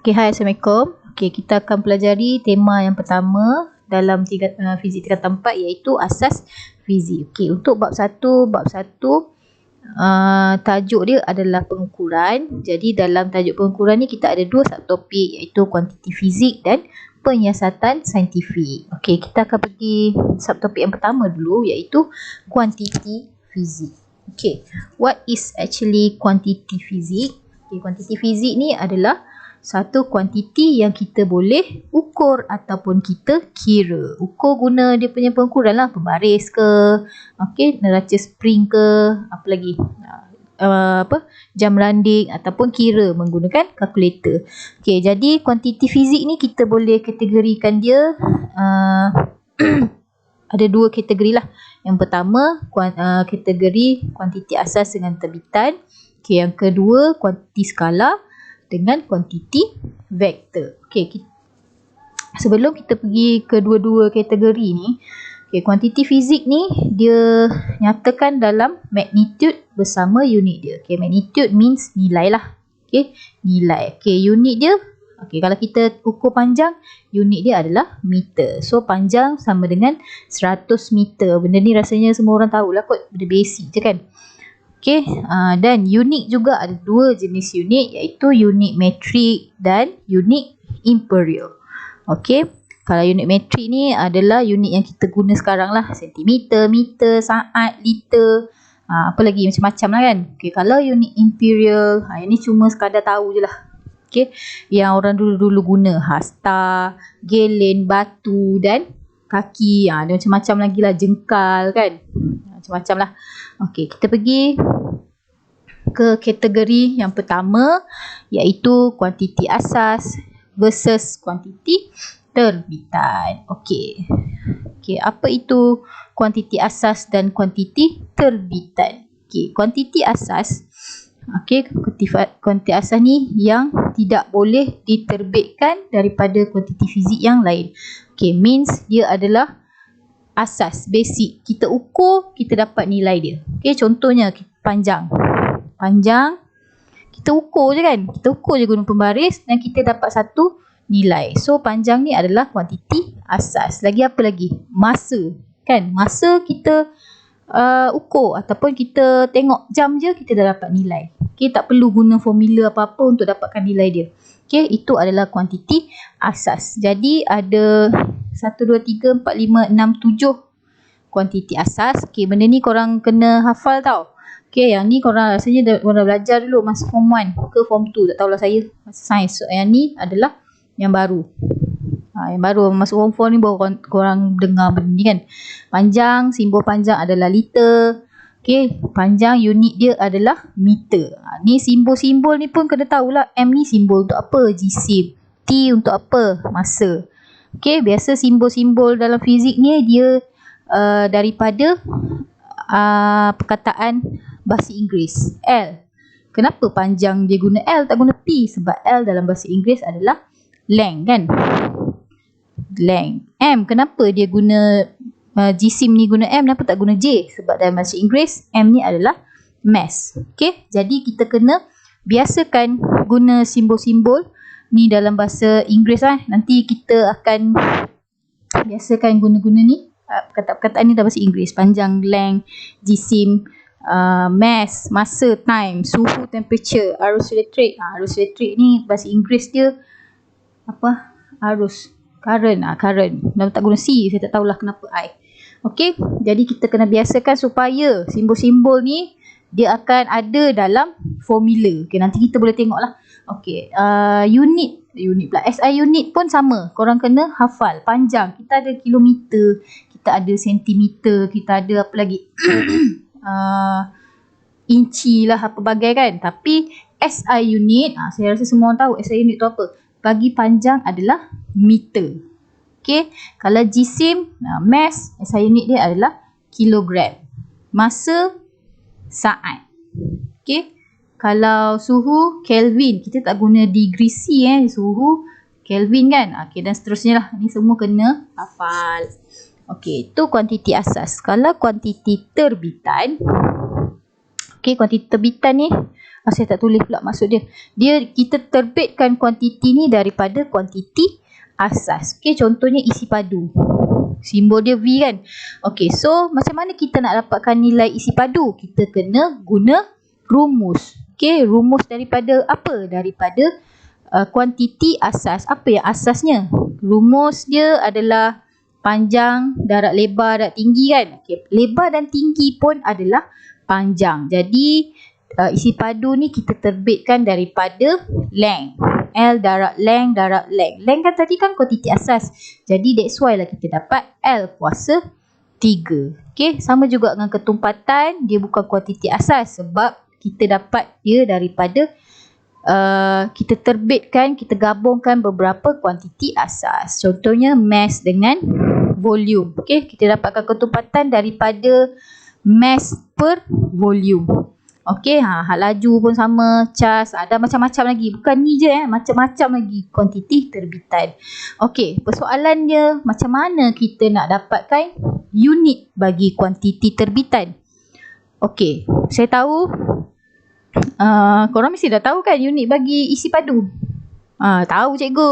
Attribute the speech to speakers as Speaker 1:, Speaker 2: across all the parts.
Speaker 1: Hai, Assalamualaikum. Kita akan pelajari tema yang pertama dalam fizik tingkatan 4 iaitu asas fizik. Untuk bab 1, tajuk dia adalah pengukuran. Jadi dalam tajuk pengukuran ni kita ada dua subtopik iaitu kuantiti fizik dan penyiasatan saintifik. Kita akan pergi subtopik yang pertama dulu iaitu kuantiti fizik. What is actually quantity fizik? Kuantiti fizik ni adalah satu kuantiti yang kita boleh ukur ataupun kita kira. Ukur guna dia punya pengukuran lah, pembaris ke, neraca spring ke, apa lagi, jam landing, ataupun kira menggunakan kalkulator. Jadi kuantiti fizik ni kita boleh kategorikan dia ada dua kategori lah. Yang pertama kategori kuantiti asas dengan terbitan. Yang kedua kuantiti skala dengan kuantiti vektor. Sebelum kita pergi ke dua-dua kategori ni, kuantiti fizik ni dia nyatakan dalam magnitude bersama unit dia. Magnitude means nilai lah. Nilai. Unit dia, kalau kita ukur panjang, unit dia adalah meter. So panjang sama dengan 100 meter. Benda ni rasanya semua orang tahulah kot, benda basic je kan. Dan unit juga ada dua jenis unit iaitu unit metrik dan unit imperial. Kalau unit metrik ni adalah unit yang kita guna sekarang lah, sentimeter, meter, saat, liter, apa lagi macam-macam lah kan. Kalau unit imperial, yang ni cuma sekadar tahu je lah. Yang orang dulu-dulu guna hasta, galen, batu dan kaki, dia macam-macam lagi lah, jengkal kan, macam-macam lah. Kita pergi ke kategori yang pertama iaitu kuantiti asas versus kuantiti terbitan. Apa itu kuantiti asas dan kuantiti terbitan? Kuantiti asas, kuantiti asas ni yang tidak boleh diterbitkan daripada kuantiti fizik yang lain. Means dia adalah asas, basic. Kita ukur, kita dapat nilai dia. Contohnya panjang. Panjang, kita ukur je kan. Kita ukur je guna pembaris dan kita dapat satu nilai. So panjang ni adalah kuantiti asas. Lagi apa lagi? Masa. Kan? Masa kita ukur ataupun kita tengok jam je, kita dah dapat nilai. Tak perlu guna formula apa-apa untuk dapatkan nilai dia. Itu adalah kuantiti asas. Jadi ada 1, 2, 3, 4, 5, 6, 7 kuantiti asas. Benda ni korang kena hafal tau. Yang ni korang rasanya korang dah belajar dulu masa form 1 ke form 2. Tak tahulah saya masa sains. So, yang ni adalah yang baru. Yang baru masuk form 4 ni baru korang dengar benda ni kan. Panjang, simbol panjang adalah liter. Panjang unit dia adalah meter. Ni simbol-simbol ni pun kena tahulah. M ni simbol untuk apa? Jisim. T untuk apa? Masa. Biasa simbol-simbol dalam fizik ni dia daripada perkataan bahasa Inggeris. L. Kenapa panjang dia guna L tak guna P? Sebab L dalam bahasa Inggeris adalah length kan? Length. M. Kenapa dia guna jisim ni guna M, kenapa tak guna J? Sebab dalam bahasa Inggeris M ni adalah mass. Jadi kita kena biasakan guna simbol-simbol ni dalam bahasa Inggeris lah. Nanti kita akan biasakan guna-guna ni perkataan-perkataan ni dalam bahasa Inggeris. Panjang, length, jisim, mass, masa, time, suhu, temperature, arus elektrik. Arus elektrik ni bahasa Inggeris dia apa? Arus, current. Current. Dah tak guna C, saya tak tahulah kenapa I. Jadi kita kena biasakan supaya simbol-simbol ni dia akan ada dalam formula. Nanti kita boleh tengok lah. Unit pula. SI unit pun sama. Korang kena hafal. Panjang. Kita ada kilometer. Kita ada sentimeter. Kita ada apa lagi? Inci lah apa bagai kan. Tapi SI unit, saya rasa semua orang tahu SI unit tu apa. Bagi panjang adalah meter. Kalau jisim, mass, SI unit dia adalah kilogram. Masa, saat. Kalau suhu, Kelvin. Kita tak guna degree C suhu Kelvin kan. Dan seterusnya lah. Ni semua kena hafal. Itu kuantiti asas. Kalau kuantiti terbitan, kuantiti terbitan ni Saya tak tulis pula maksud dia. Kita terbitkan kuantiti ni daripada kuantiti asas. Okey, contohnya isi padu. Simbol dia V kan. Okey, so macam mana kita nak dapatkan nilai isi padu? Kita kena guna rumus. Okey, rumus daripada apa? Daripada kuantiti asas. Apa yang asasnya? Rumus dia adalah panjang, darat lebar, darat tinggi kan. Okey, lebar dan tinggi pun adalah panjang. Jadi isi padu ni kita terbitkan daripada length. L darab length darab length. Length kan tadi kan kuantiti asas. Jadi that's why lah kita dapat L kuasa 3. Okey, sama juga dengan ketumpatan, dia bukan kuantiti asas sebab kita dapat dia daripada kita terbitkan, kita gabungkan beberapa kuantiti asas. Contohnya mass dengan volume. Okey, kita dapatkan ketumpatan daripada mass per volume. Okey, hak laju pun sama, cas, ada macam-macam lagi. Bukan ni je macam-macam lagi kuantiti terbitan. Okey, persoalan dia macam mana kita nak dapatkan unit bagi kuantiti terbitan. Okey, saya tahu korang mesti dah tahu kan unit bagi isi padu. Tahu cikgu.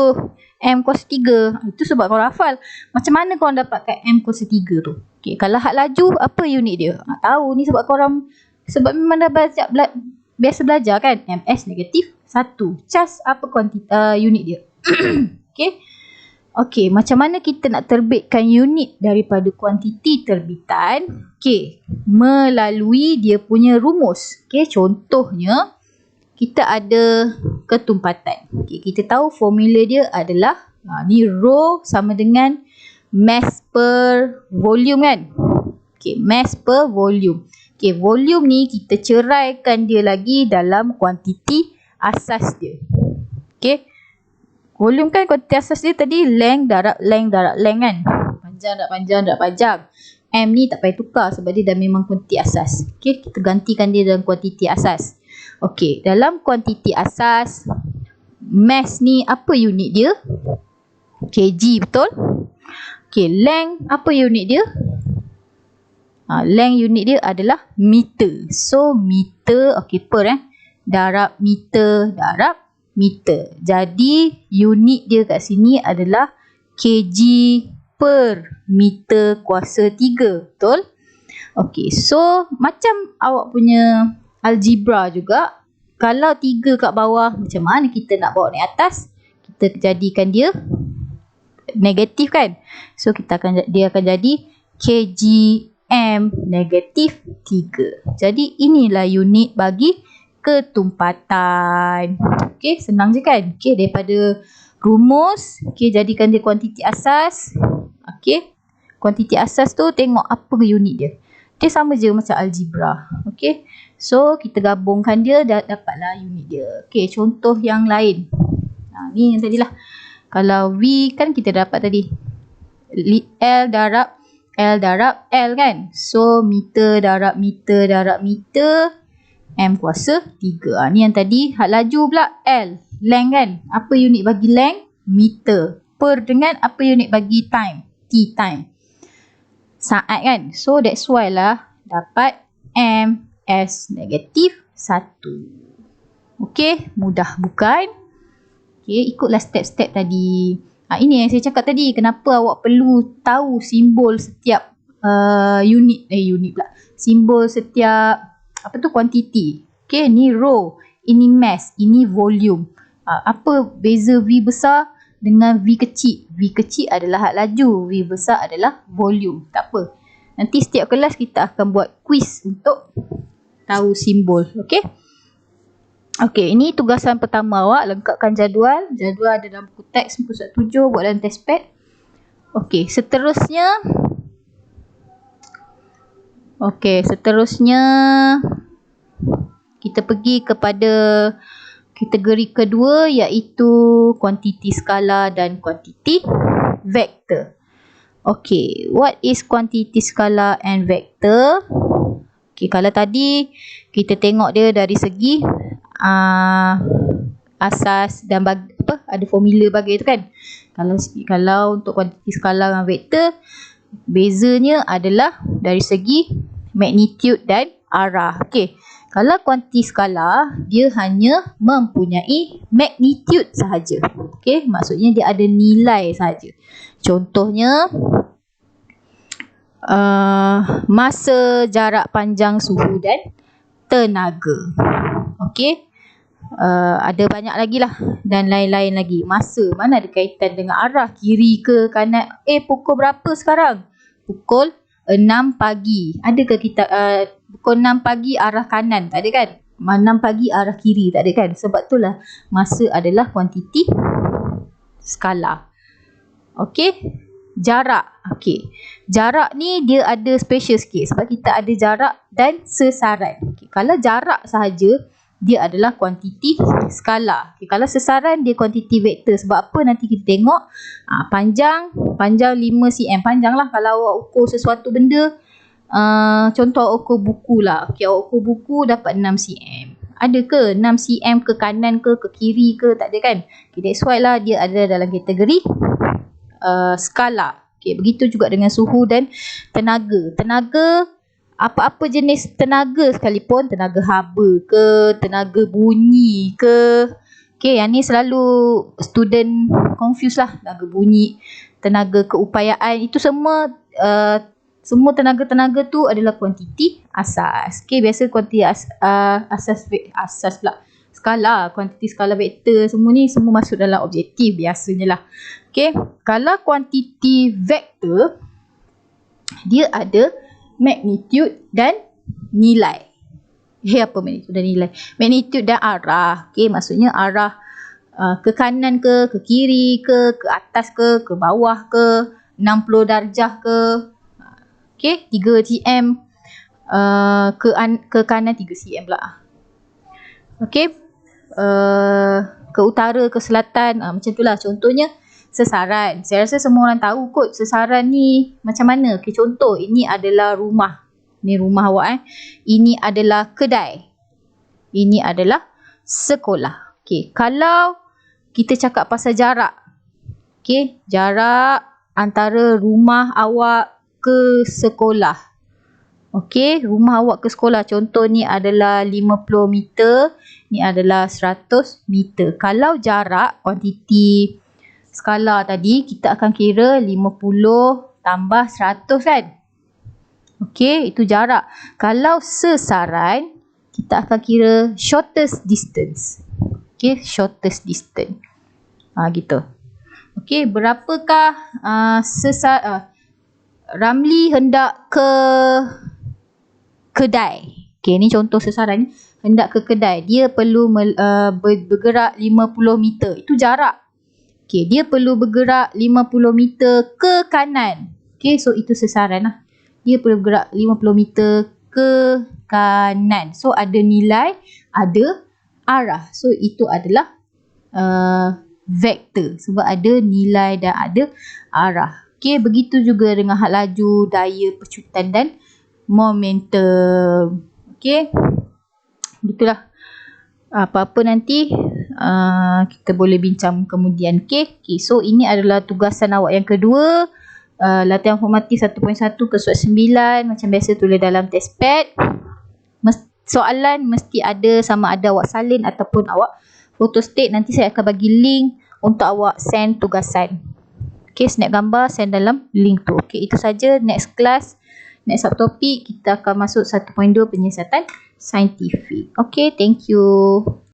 Speaker 1: M kuasa 3. Itu sebab korang hafal. Macam mana korang dapatkan M kuasa 3 tu? Okay, kalau hak laju, apa unit dia? Tahu ni sebab korang, sebab memang dah biasa belajar kan. MS negatif 1. Cas apa unit dia? Okay. Okey, macam mana kita nak terbitkan unit daripada kuantiti terbitan? Okey, melalui dia punya rumus. Okey, contohnya kita ada ketumpatan. Okey, kita tahu formula dia adalah ni rho sama dengan mass per volume kan? Okey, mass per volume. Okey, volume ni kita ceraikan dia lagi dalam kuantiti asas dia. Okey. Volume kan kuantiti asas dia tadi length darab length darab length kan. Panjang darab panjang darab panjang. M ni tak payah tukar sebab dia dah memang kuantiti asas. Okey, kita gantikan dia dalam kuantiti asas. Okey, dalam kuantiti asas mass ni apa unit dia? kg, betul? Okey, length apa unit dia? Length unit dia adalah meter. So meter, okey, per darab meter darab meter. Jadi unit dia kat sini adalah kg per meter kuasa 3. Betul? Okey, so macam awak punya algebra juga, kalau 3 kat bawah, macam mana kita nak bawa naik atas? Kita jadikan dia negatif kan? So dia akan jadi kg m negatif 3. Jadi inilah unit bagi ketumpatan. Okey, senang je kan? Okey, daripada rumus, okey, jadikan dia kuantiti asas. Okey, kuantiti asas tu tengok apa unit dia. Dia sama je macam algebra. Okey, so kita gabungkan dia, dapatlah unit dia. Okey, contoh yang lain. Ni yang tadilah. Kalau V kan kita dapat tadi L darab L kan. So meter darab meter darab meter M kuasa 3. Ni yang tadi hak laju pula L. Length kan. Apa unit bagi length? Meter. Per dengan apa unit bagi time? T time. Saat kan. So that's why lah dapat M S negatif 1. Okey, mudah bukan? Okey, ikutlah step-step tadi. Ini yang saya cakap tadi. Kenapa awak perlu tahu simbol setiap unit pula. Simbol setiap kuantiti. Okey, ni rho, ini mass, ini volume. Apa beza V besar dengan V kecil? V kecil adalah hak laju, V besar adalah volume. Tak apa. Nanti setiap kelas kita akan buat quiz untuk tahu simbol. Okey? Okey, ini tugasan pertama awak, lengkapkan jadual. Jadual ada dalam buku teks muka surat 7, buat dalam test pad. Okey, seterusnya kita pergi kepada kategori kedua, iaitu kuantiti skala dan kuantiti vektor. Okey, what is kuantiti skala and vektor? Okey, kalau tadi kita tengok dia dari segi asas dan ada formula bagi tu kan. Kalau untuk kuantiti skala dan vektor, bezanya adalah dari segi magnitude dan arah. Okey, Kalau kuantiti skala, dia hanya mempunyai magnitude sahaja. Okey, maksudnya dia ada nilai sahaja. Contohnya, masa, jarak panjang, suhu dan tenaga. Okey, ada banyak lagi lah dan lain-lain lagi. Masa, mana ada kaitan dengan arah, kiri ke kanan. Pukul berapa sekarang? Pukul 6 pagi. Adakah kita pukul 6 pagi arah kanan? Tak ada kan? 6 pagi arah kiri? Tak ada kan? Sebab itulah masa adalah kuantiti skala. Okey. Jarak. Okey. Jarak ni dia ada special sikit sebab kita ada jarak dan sesaran. Okay. Kalau jarak sahaja, dia adalah kuantiti skala. Okay. Kalau sesaran, dia kuantiti vektor. Sebab apa? Nanti kita tengok panjang 5 cm. Panjang lah kalau awak ukur sesuatu benda. Contoh awak ukur buku lah. Okay, awak ukur buku dapat 6 cm. Ada ke 6 cm ke kanan ke kiri ke? Tak ada kan? Okay, that's why lah dia ada dalam kategori skala. Okay, begitu juga dengan suhu dan tenaga. Tenaga, apa-apa jenis tenaga sekalipun, tenaga haba ke, tenaga bunyi ke. Okay, yang ni selalu student confuse lah. Tenaga bunyi, tenaga keupayaan, itu semua semua tenaga-tenaga tu adalah kuantiti asas. Okay, biasa kuantiti asas pula. Skala, kuantiti skala vektor, semua ni semua masuk dalam objektif biasanya lah. Okay, kalau kuantiti vektor, dia ada magnitude dan nilai. Apa magnitude dan nilai? Magnitude dan arah. Okay, maksudnya arah ke kanan ke kiri ke atas ke bawah ke, 60 darjah ke. Okay, 3 cm. Ke kanan 3 cm pula. Okay, ke utara ke selatan. Macam tu lah contohnya. Sesaran. Saya rasa semua orang tahu kot sesaran ni macam mana. Okay, contoh, ini adalah rumah. Ni rumah awak. Ini adalah kedai. Ini adalah sekolah. Okay, kalau kita cakap pasal jarak. Okay, jarak antara rumah awak ke sekolah. Okay, rumah awak ke sekolah. Contoh ni adalah 50 meter. Ni adalah 100 meter. Kalau jarak, kuantiti skala tadi, kita akan kira 50 tambah 100 kan. Okey, itu jarak. Kalau sesaran, kita akan kira shortest distance. Okey, shortest distance. Gitu. Okey, berapakah Ramli hendak ke kedai. Okey, ni contoh sesaran. Hendak ke kedai. Dia perlu bergerak 50 meter. Itu jarak. Okay, dia perlu bergerak 50 meter ke kanan. Okay, so itu sesaran lah. Dia perlu bergerak 50 meter ke kanan. So, ada nilai, ada arah. So, itu adalah vektor. Sebab ada nilai dan ada arah. Okay, begitu juga dengan hal laju, daya pecutan dan momentum. Okay, begitulah. Apa-apa nanti kita boleh bincang kemudian. Okay, so ini adalah tugasan awak yang kedua. Latihan formatif 1.1 ke soal 9. Macam biasa tulis dalam test pad. Soalan mesti ada, sama ada awak salin ataupun awak photostate. Nanti saya akan bagi link untuk awak send tugasan. Okay, snap gambar send dalam link tu. Okay, itu saja. Next class, next subtopik kita akan masuk 1.2 penyiasatan saintifik. Okay, thank you.